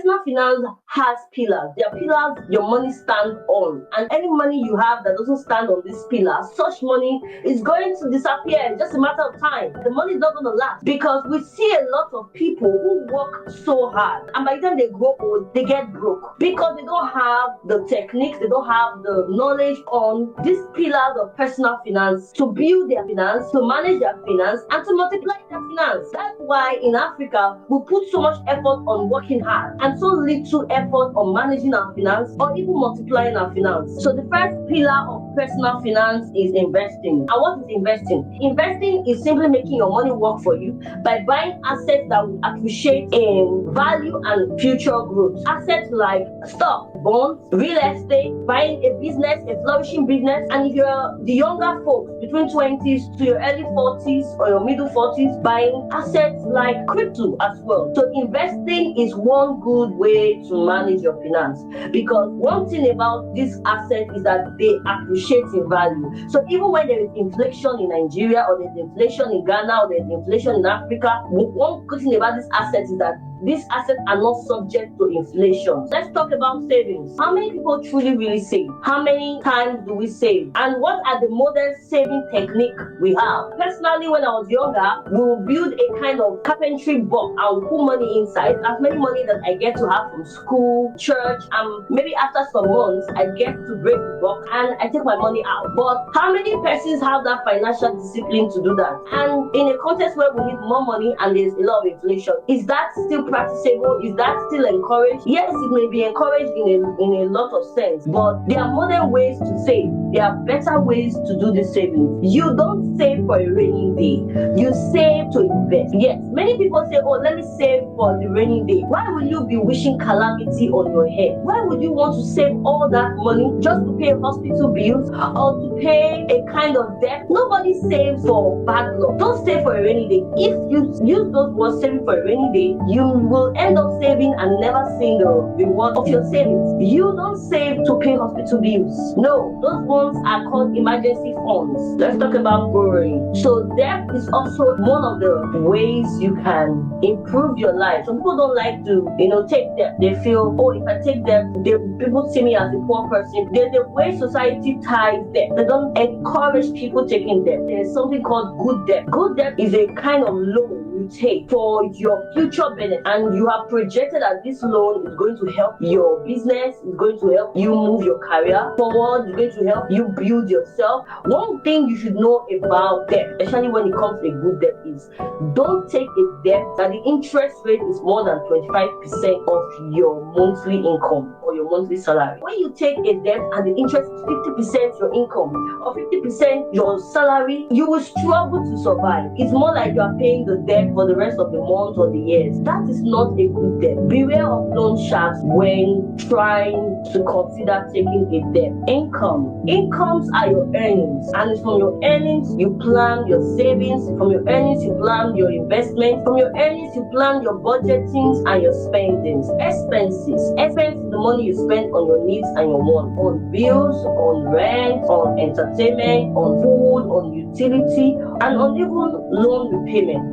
Personal finance has pillars. There are pillars your money stands on, and any money you have that doesn't stand on these pillars, such money is going to disappear in just a matter of time. The money is not going to last, because we see a lot of people who work so hard, and by the time they grow old, they get broke because they don't have the techniques, they don't have the knowledge on these pillars of personal finance to build their finance, to manage their finance, and to multiply their finance. That's why in Africa we put so much effort on working hard and so little effort on managing our finance or even multiplying our finance. So the first pillar of personal finance is investing. And what is investing? Investing is simply making your money work for you by buying assets that will appreciate in value and future growth. Assets like stock, bonds, real estate, buying a business, a flourishing business. And if you're the younger folks between 20s to your early 40s or your middle 40s, buying assets like crypto as well. So investing is one good way to manage your finance, because one thing about these assets is that they appreciate in value. So even when there is inflation in Nigeria, or there's inflation in Ghana, or there's inflation in Africa, one good thing about these assets is that these assets are not subject to inflation. Let's talk about savings. How many people truly really save? How many times do we save? And what are the modern saving technique we have? Personally, when I was younger, we would build a kind of carpentry box. I would put money inside, as many money that I get to have from school, church, and maybe after some months, I get to break the box and I take my money out. But how many persons have that financial discipline to do that? And in a context where we need more money and there's a lot of inflation, is that still practicable? Is that still encouraged? Yes, it may be encouraged in a lot of sense, but there are modern ways to save. There are better ways to do the saving. You don't save for a rainy day. You save to invest. Yes, many people say, oh, let me save for the rainy day. Why will you be wishing calamity on your head? Why would you want to save all that money just to pay hospital bills or to pay a kind of debt? Nobody saves for bad luck. Don't save for a rainy day. If you use those words, saving for a rainy day, you will end up saving and never seeing the reward of your savings. You don't save to pay hospital bills. No, those ones are called emergency funds. Let's talk about borrowing. So debt is also one of the ways you can improve your life. Some people don't like to, take debt. They feel, oh, if I take debt, people see me as a poor person. There's a way society ties debt. They don't encourage people taking debt. There's something called good debt. Good debt is a kind of loan you take for your future benefit, and you have projected that this loan is going to help your business, is going to help you move your career forward, is going to help you build yourself. One thing you should know about debt, especially when it comes to a good debt, is don't take a debt that the interest rate is more than 25% of your monthly income or your monthly salary. When you take a debt and the interest is 50% your income or 50% your salary, you will struggle to survive. It's more like you are paying the debt for the rest of the months or the years. That is not a good debt. Beware of loan sharks when trying to consider taking a debt. Incomes are your earnings, and it's from your earnings you plan your savings. From your earnings you plan your investments. From your earnings you plan your budgetings and your spendings. Expense is the money you spend on your needs and your wants, on bills, on rent, on entertainment, on food, on utility, and on even loan repayment.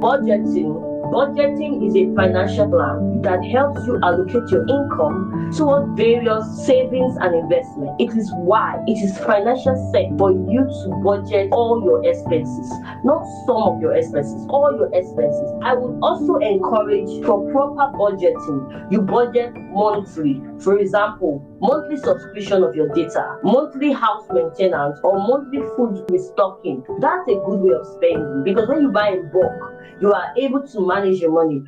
Budgeting is a financial plan that helps you allocate your income towards various savings and investments. It is financial sense for you to budget all your expenses, not some of your expenses, all your expenses. I would also encourage for proper budgeting. You budget monthly. For example, monthly subscription of your data, monthly house maintenance, or monthly food restocking. That's a good way of spending, because when you buy in bulk, you are able to manage your money.